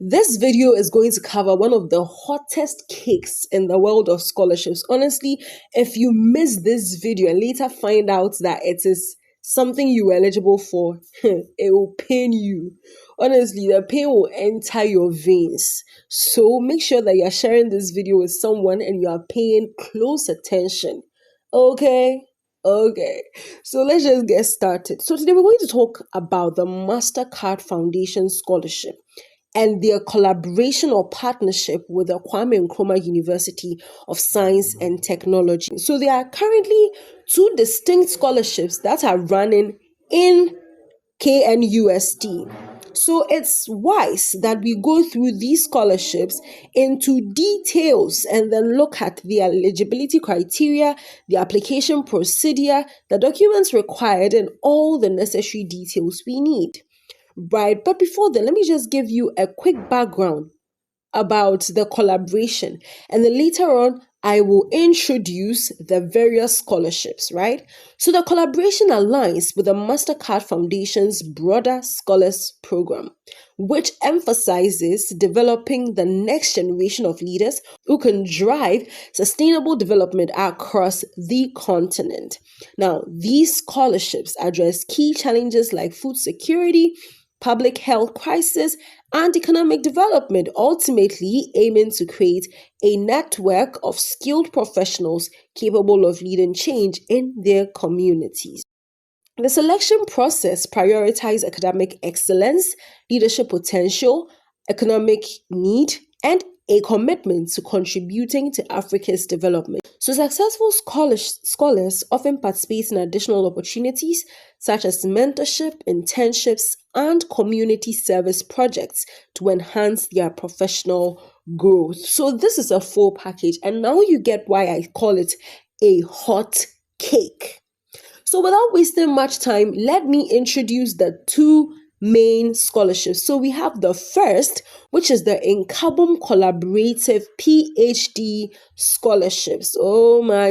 This video is going to cover one of the hottest cakes in the world of scholarships. Honestly, if you miss this video and later find out that it is something you were eligible for, it will pain you. Honestly, the pain will enter your veins. So make sure that you are sharing this video with someone and you are paying close attention. Okay, so let's just get started. So today we're going to talk about the MasterCard Foundation Scholarship and their collaboration or partnership with the Kwame Nkrumah University of Science and Technology. So there are currently two distinct scholarships that are running in KNUST. So it's wise that we go through these scholarships into details and then look at the eligibility criteria, the application procedure, the documents required, and all the necessary details we need. Right, but before then, let me just give you a quick background about the collaboration, and then later on I will introduce the various scholarships, right? So the collaboration aligns with the MasterCard Foundation's broader Scholars Program, which emphasizes developing the next generation of leaders who can drive sustainable development across the continent. Now, these scholarships address key challenges like food security, public health crisis, and economic development, ultimately aiming to create a network of skilled professionals capable of leading change in their communities. The selection process prioritizes academic excellence, leadership potential, economic need, and a commitment to contributing to Africa's development. So successful scholars often participate in additional opportunities such as mentorship, internships, and community service projects to enhance their professional growth. So this is a full package, and now you get why I call it a hot cake. So without wasting much time, let me introduce the two main scholarships. So we have the first, which is the Nkabom Collaborative PhD Scholarships. Oh my.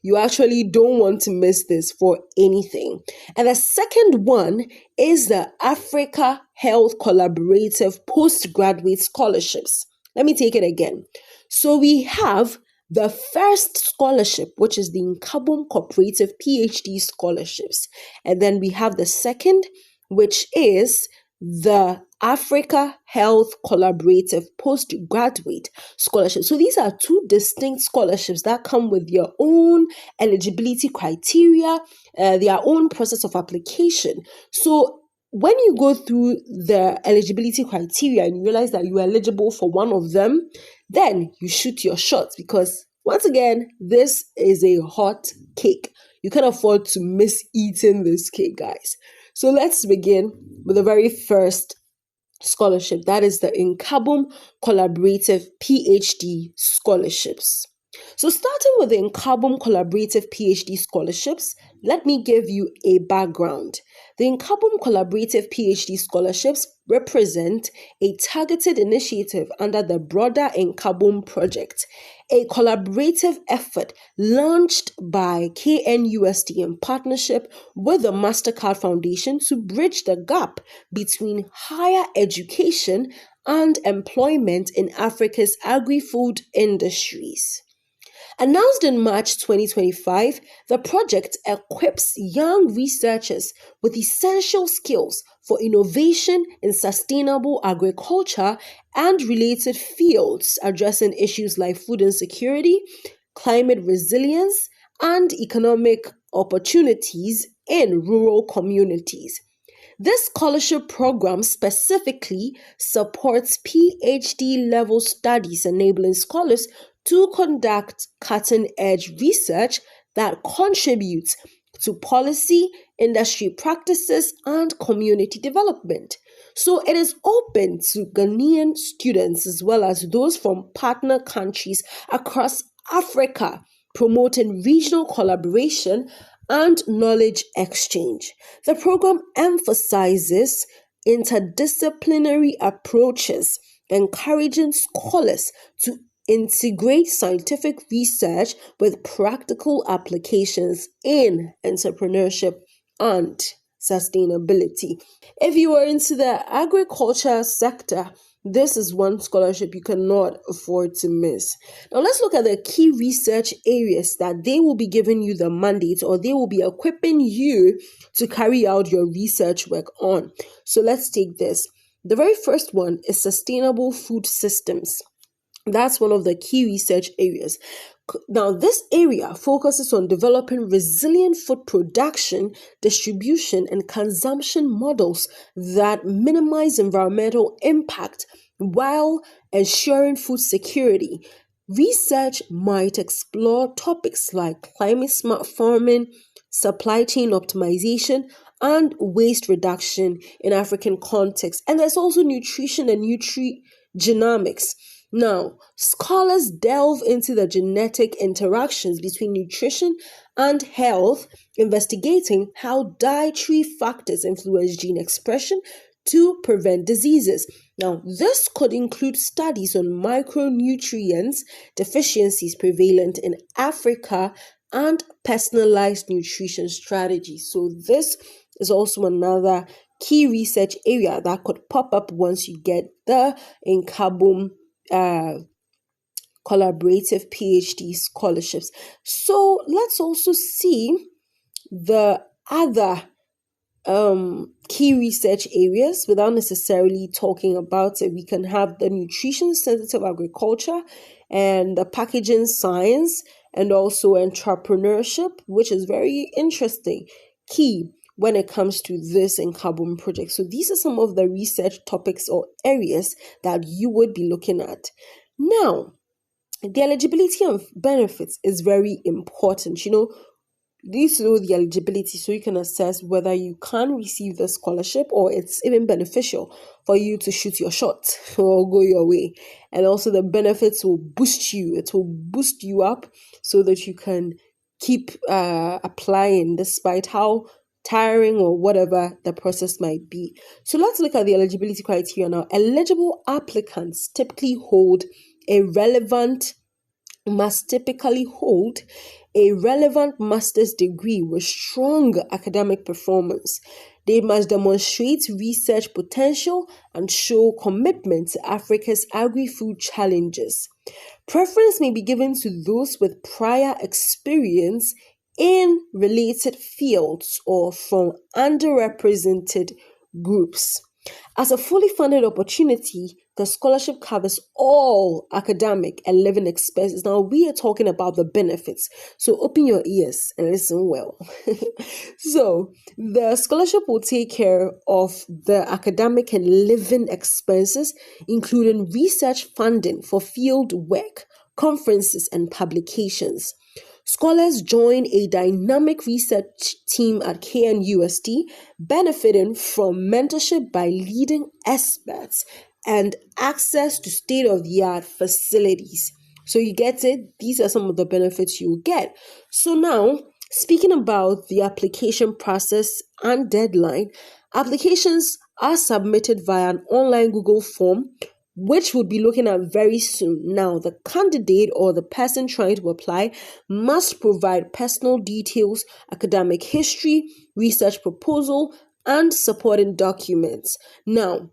You actually don't want to miss this for anything. And the second one is the Africa Health Collaborative Postgraduate Scholarships. Let me take it again. So we have the first scholarship, which is the Nkabom Cooperative PhD Scholarships. And then we have the second, which is the Africa Health Collaborative Postgraduate Scholarship. So these are two distinct scholarships that come with their own eligibility criteria, their own process of application. So when you go through the eligibility criteria and you realize that you are eligible for one of them, then you shoot your shot, because once again, this is a hot cake. You can't afford to miss eating this cake, guys. So let's begin with the very first scholarship. That is the Nkabom Collaborative PhD Scholarships. So starting with the Nkabom Collaborative PhD Scholarships, let me give you a background. The Nkabom Collaborative PhD Scholarships represent a targeted initiative under the broader Nkabom project, a collaborative effort launched by KNUST in partnership with the MasterCard Foundation to bridge the gap between higher education and employment in Africa's agri-food industries. Announced in March 2025, the project equips young researchers with essential skills for innovation in sustainable agriculture and related fields, addressing issues like food insecurity, climate resilience, and economic opportunities in rural communities. This scholarship program specifically supports PhD level studies, enabling scholars to conduct cutting-edge research that contributes to policy, industry practices, and community development. So it is open to Ghanaian students as well as those from partner countries across Africa, promoting regional collaboration and knowledge exchange. The program emphasizes interdisciplinary approaches, encouraging scholars to integrate scientific research with practical applications in entrepreneurship and sustainability. If you are into the agriculture sector, this is one scholarship you cannot afford to miss. Now let's look at the key research areas that they will be giving you the mandate, or they will be equipping you to carry out your research work on. So let's take this. The very first one is sustainable food systems. That's one of the key research areas. Now, this area focuses on developing resilient food production, distribution, and consumption models that minimize environmental impact while ensuring food security. Research might explore topics like climate smart farming, supply chain optimization, and waste reduction in African context. And there's also nutrition and nutrigenomics. Now, scholars delve into the genetic interactions between nutrition and health, investigating how dietary factors influence gene expression to prevent diseases. Now, this could include studies on micronutrients deficiencies prevalent in Africa and personalized nutrition strategies. So this is also another key research area that could pop up once you get the Nkabom collaborative PhD scholarships. So let's also see the other key research areas without necessarily talking about it. We can have the nutrition sensitive agriculture and the packaging science and also entrepreneurship, which is very interesting, key when it comes to this Nkabom project. So these are some of the research topics or areas that you would be looking at. Now, the eligibility and benefits is very important. You need to know the eligibility so you can assess whether you can receive the scholarship or it's even beneficial for you to shoot your shot or go your way. And also the benefits will boost you. It will boost you up so that you can keep applying despite how tiring or whatever the process might be. So let's look at the eligibility criteria now. Eligible applicants must typically hold a relevant master's degree with strong academic performance. They must demonstrate research potential and show commitment to Africa's agri-food challenges. Preference may be given to those with prior experience in related fields or from underrepresented groups. As a fully funded opportunity, the scholarship covers all academic and living expenses. Now, we are talking about the benefits, so open your ears and listen well. So, the scholarship will take care of the academic and living expenses, including research funding for field work, conferences, and publications. Scholars join a dynamic research team at KNUST, benefiting from mentorship by leading experts and access to state-of-the-art facilities. So you get it? These are some of the benefits you get. So now, speaking about the application process and deadline, applications are submitted via an online Google form, which we'll be looking at very soon. Now, the candidate or the person trying to apply must provide personal details, academic history, research proposal, and supporting documents. Now,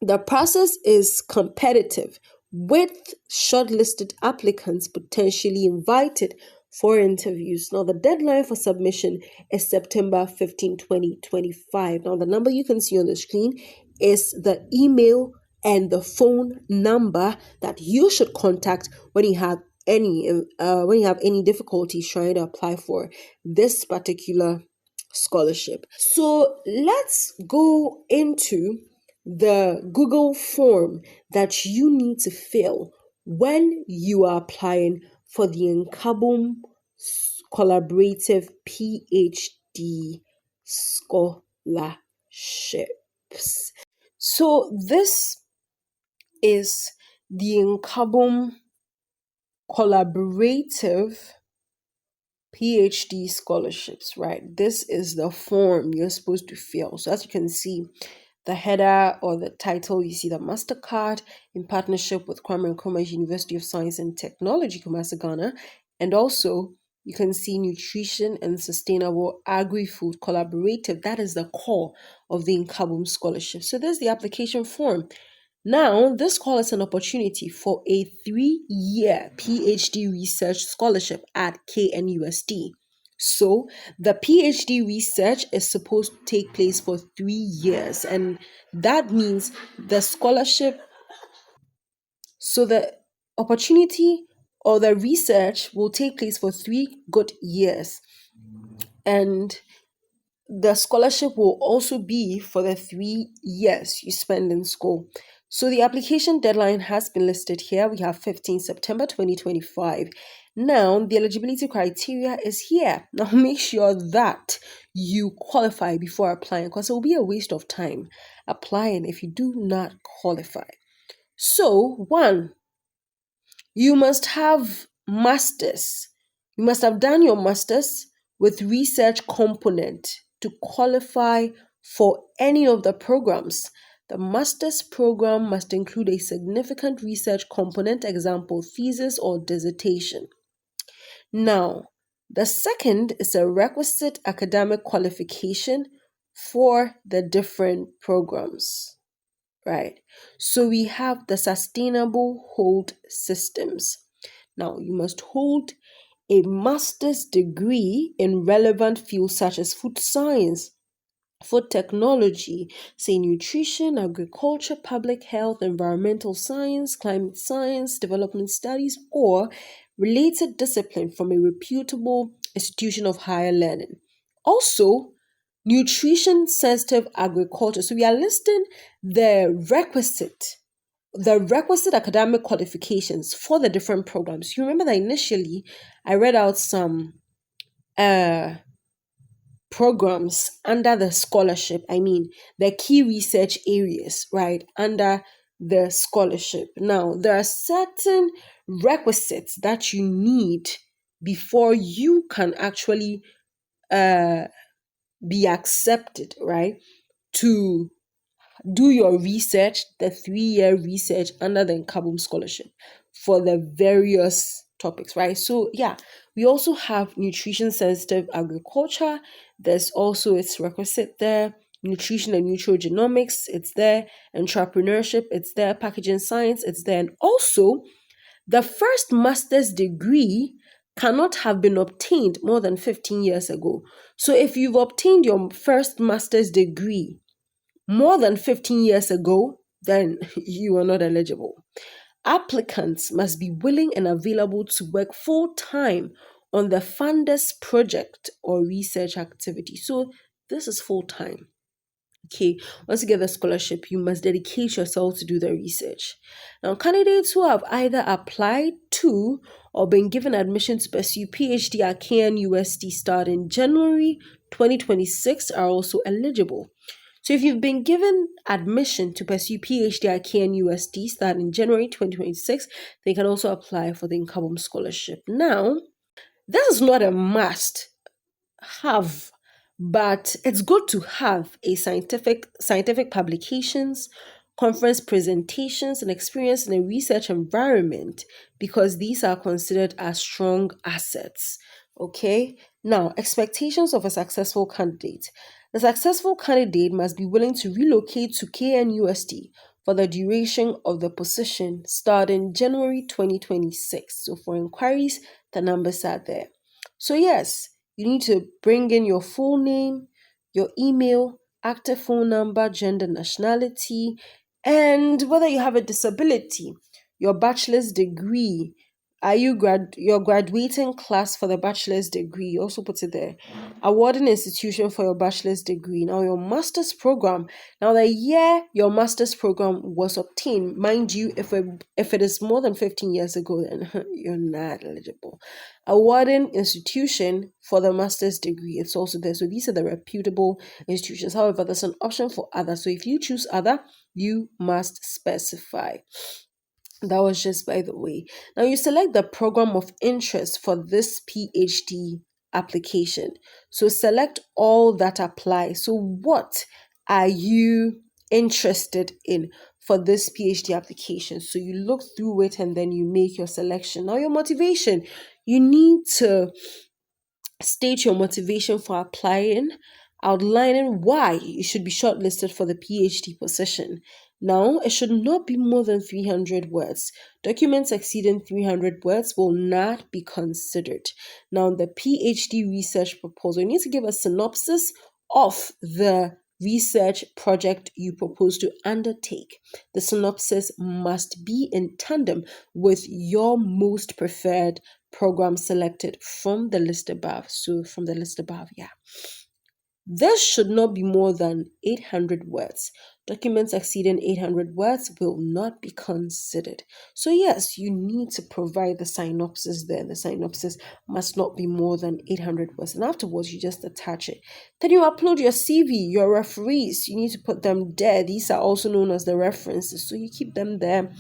the process is competitive, with shortlisted applicants potentially invited for interviews. Now, the deadline for submission is September 15, 2025. Now, the number you can see on the screen is the email and the phone number that you should contact when you have any difficulties trying to apply for this particular scholarship. So let's go into the Google form that you need to fill when you are applying for the Nkabom collaborative PhD scholarships. So this is the Nkabom collaborative PhD scholarships, right? This is the form you're supposed to fill. So as you can see, the header or the title, you see the MasterCard in partnership with Kwame Nkrumah's University of Science and Technology, Kumasi, Ghana, and also You can see nutrition and sustainable agri-food collaborative. That is the core of the Nkabom scholarship. So there's the application form. Now, this call is an opportunity for a 3-year PhD research scholarship at KNUST. So, the PhD research is supposed to take place for 3 years, and that means the scholarship. So, the opportunity or the research will take place for 3 good years, and the scholarship will also be for the 3 years you spend in school. So the application deadline has been listed here. We have 15 September 2025. Now, the eligibility criteria is here. Now, make sure that you qualify before applying, because it will be a waste of time applying if you do not qualify. So, one, you must have masters. You must have done your masters with research component to qualify for any of the programs. The master's program must include a significant research component, example, thesis or dissertation. Now, the second is a requisite academic qualification for the different programs, right? So we have the sustainable hold systems. Now, you must hold a master's degree in relevant fields such as food science, food technology, say nutrition, agriculture, public health, environmental science, climate science, development studies, or related discipline from a reputable institution of higher learning. Also, nutrition sensitive agriculture. So we are listing the requisite academic qualifications for the different programs. You remember that initially I read out some programs under the scholarship. I mean, the key research areas, right, under the scholarship. Now, there are certain requisites that you need before you can actually be accepted, right, to do your research, the 3-year research under the Nkabom scholarship for the various topics, right? So yeah, we also have nutrition sensitive agriculture. There's also its requisite there. Nutrition and nutrigenomics, it's there. Entrepreneurship, it's there. Packaging science, it's there. And also, the first master's degree cannot have been obtained more than 15 years ago. So if you've obtained your first master's degree more than 15 years ago, then you are not eligible. Applicants must be willing and available to work full time on the funder's project or research activity. So this is full time. Okay, once you get the scholarship, you must dedicate yourself to do the research. Now, candidates who have either applied to or been given admission to pursue PhD at KNUST starting January 2026 are also eligible. So if you've been given admission to pursue PhD at KNUST starting January 2026, they can also apply for the Nkabom scholarship. Now, this is not a must have, but it's good to have a scientific publications, conference presentations, and experience in a research environment, because these are considered as strong assets. Okay, now expectations of a successful candidate. The successful candidate must be willing to relocate to KNUST for the duration of the position starting January 2026. So for inquiries, the numbers are there. So yes, you need to bring in your full name, your email, active phone number, gender, nationality, and whether you have a disability, your bachelor's degree. Are you your graduating class for the bachelor's degree? You also put it there. Awarding institution for your bachelor's degree. Now your master's program. Now the year your master's program was obtained, mind you, if it is more than 15 years ago, then you're not eligible. Awarding institution for the master's degree, it's also there. So these are the reputable institutions. However, there's an option for other. So if you choose other, you must specify. That was just by the way. Now you select the program of interest for this PhD application. So select all that apply. So what are you interested in for this PhD application? So you look through it and then you make your selection. Now your motivation, you need to State your motivation for applying, outlining why you should be shortlisted for the PhD position. Now, it should not be more than 300 words. Documents exceeding 300 words will not be considered. Now, the PhD research proposal, you need to give a synopsis of the research project you propose to undertake. The synopsis must be in tandem with your most preferred program selected from the list above. So from the list above, yeah. This should not be more than 800 words. Documents exceeding 800 words will not be considered. So yes, you need to provide the synopsis there. The synopsis must not be more than 800 words. And afterwards, you just attach it. Then you upload your CV, your referees. You need to put them there. These are also known as the references. So you keep them there.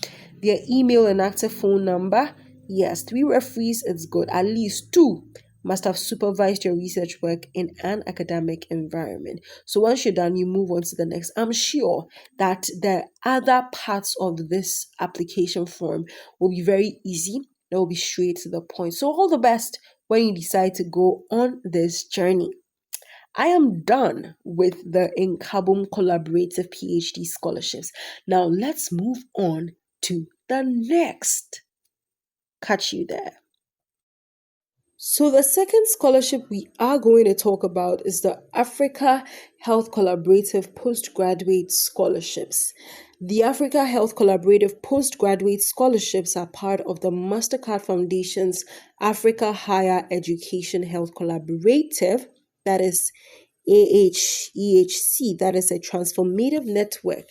Their email and active phone number. Yes, 3 referees is good. At least 2 must have supervised your research work in an academic environment. So once you're done, you move on to the next. I'm sure that the other parts of this application form will be very easy. They will be straight to the point. So all the best when you decide to go on this journey. I am done with the Nkabom Collaborative PhD scholarships. Now let's move on to the next. Catch you there. So the second scholarship we are going to talk about is the Africa Health Collaborative Postgraduate Scholarships. The Africa Health Collaborative Postgraduate Scholarships are part of the MasterCard Foundation's Africa Higher Education Health Collaborative, that is AHEHC, that is a transformative network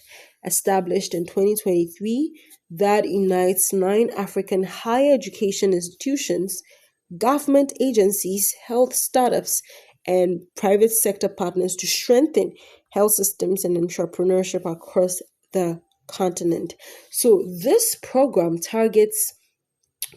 established in 2023 that unites 9 African higher education institutions, government agencies, health startups, and private sector partners to strengthen health systems and entrepreneurship across the continent. So this program targets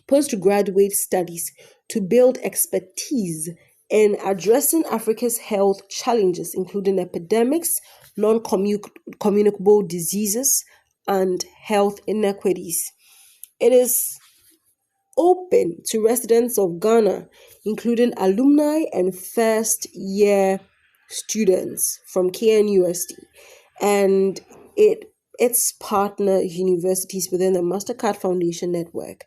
postgraduate studies to build expertise in addressing Africa's health challenges, including epidemics, non-communicable diseases, and health inequities. It is open to residents of Ghana, including alumni and first-year students from KNUST, and its partner universities within the MasterCard Foundation network.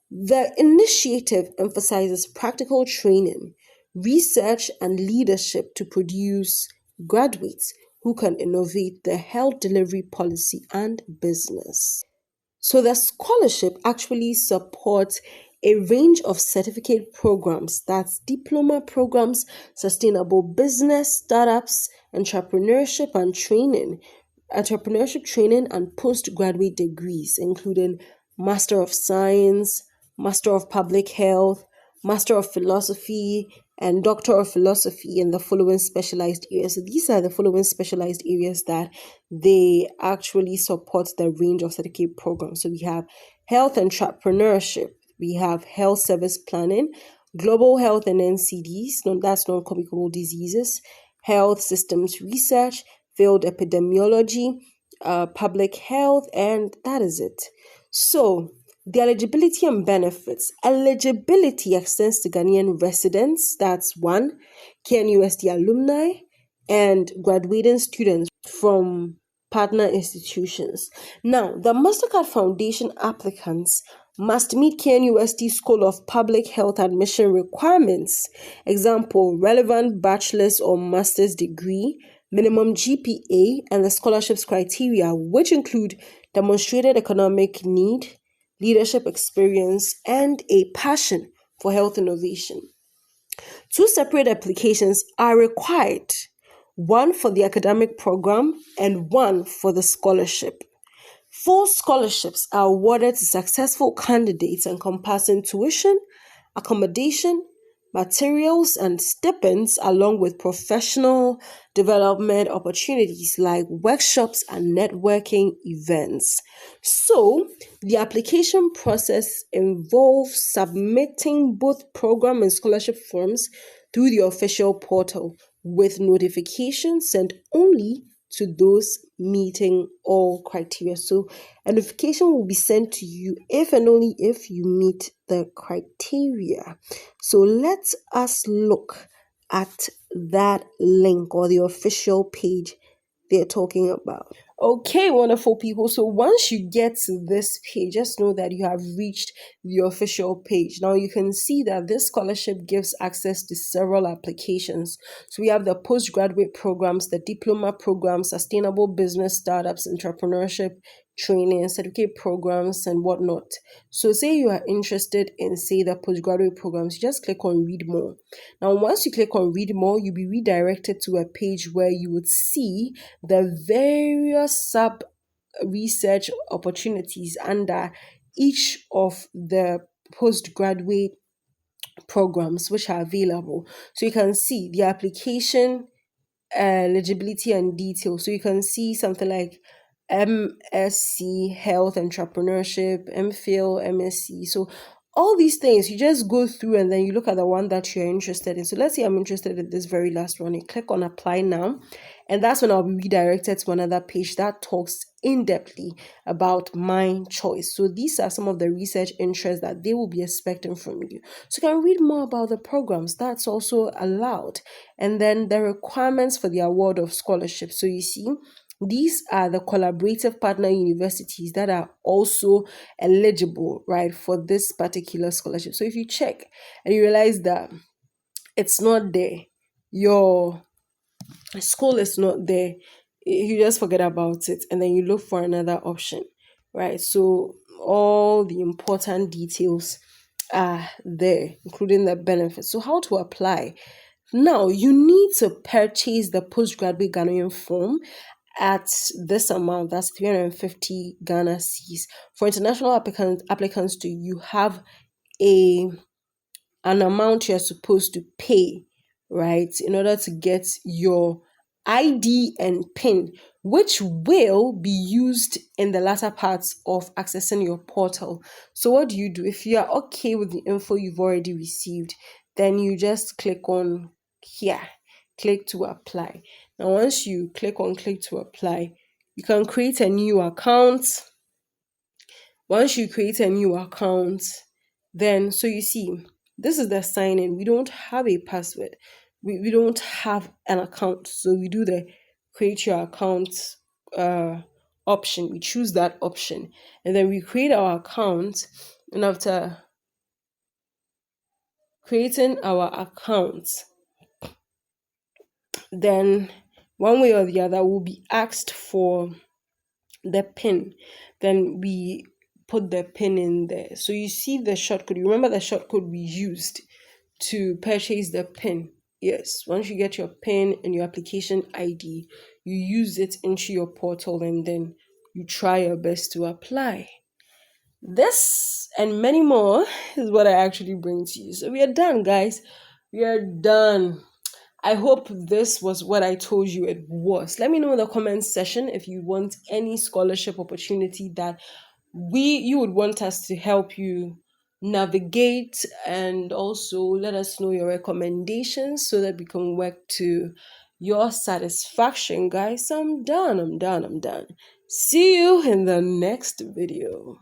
The initiative emphasizes practical training, research, and leadership to produce graduates who can innovate the health delivery policy and business. So the scholarship actually supports a range of certificate programs, that's diploma programs, sustainable business, startups, entrepreneurship training and postgraduate degrees, including Master of Science, Master of Public Health, Master of Philosophy, and Doctor of Philosophy in the following specialized areas. So these are the following specialized areas that they actually support the range of certificate programs. So we have health entrepreneurship, we have health service planning, global health and NCDs, that's non-communicable diseases, health systems research, field epidemiology, public health, and that is it. So the eligibility and benefits. Eligibility extends to Ghanaian residents, that's 1, KNUST alumni, and graduating students from partner institutions. Now, the MasterCard Foundation applicants must meet KNUST School of Public Health admission requirements. Example, relevant bachelor's or master's degree, minimum GPA, and the scholarship's criteria, which include demonstrated economic need, leadership experience, and a passion for health innovation. 2 separate applications are required, 1 for the academic program and 1 for the scholarship. 4 scholarships are awarded to successful candidates encompassing tuition, accommodation, materials, and stipends, along with professional development opportunities like workshops and networking events. So, the application process involves submitting both program and scholarship forms through the official portal, with notifications sent only to those meeting all criteria. So a notification will be sent to you if and only if you meet the criteria. So let us look at that link or the official page they're talking about. Okay, wonderful people. So once you get to this page, just know that you have reached the official page. Now you can see that this scholarship gives access to several applications. So we have the postgraduate programs, the diploma programs, sustainable business startups, entrepreneurship training, certificate programs, and whatnot. So say you are interested in, say, the postgraduate programs, you just click on read more. Now once you click on read more, you'll be redirected to a page where you would see the various sub research opportunities under each of the postgraduate programs which are available. So you can see the application eligibility and details. So you can see something like MSc Health Entrepreneurship, MPhil, MSc. So all these things, you just go through and then you look at the one that you're interested in. So let's say I'm interested in this very last one. You click on apply now, and that's when I'll be redirected to another page that talks in-depthly about my choice. So these are some of the research interests that they will be expecting from you. So you can read more about the programs. That's also allowed. And then the requirements for the award of scholarship. So you see, these are the collaborative partner universities that are also eligible, right, for this particular scholarship. So if you check and you realize that it's not there, your school is not there, you just forget about it and then you look for another option, right? So all the important details are there, including the benefits. So how to apply? Now you need to purchase the postgraduate Ghanaian form at this amount, that's 350 Ghana C's. For international applicants too, you have a an amount you're supposed to pay, right, in order to get your ID and PIN, which will be used in the latter parts of accessing your portal. So what do? If you are okay with the info you've already received, then you just click on here, click to apply. Now once you click to apply, you can create a new account. Once you create a new account, then so you see, this is the sign in. We don't have a password. We don't have an account. So we do the create your account option. We choose that option and then we create our account. And after creating our account, then one way or the other we'll be asked for the PIN. Then we put the PIN in there. So you see the shortcode. You remember the shortcode we used to purchase the PIN? Yes. Once you get your PIN and your application ID, you use it into your portal and then you try your best to apply. This and many more is what I actually bring to you. So we are done, guys. We are done. I hope this was what I told you it was. Let me know in the comments section if you want any scholarship opportunity that you would want us to help you navigate, and also let us know your recommendations so that we can work to your satisfaction, guys. I'm done. See you in the next video.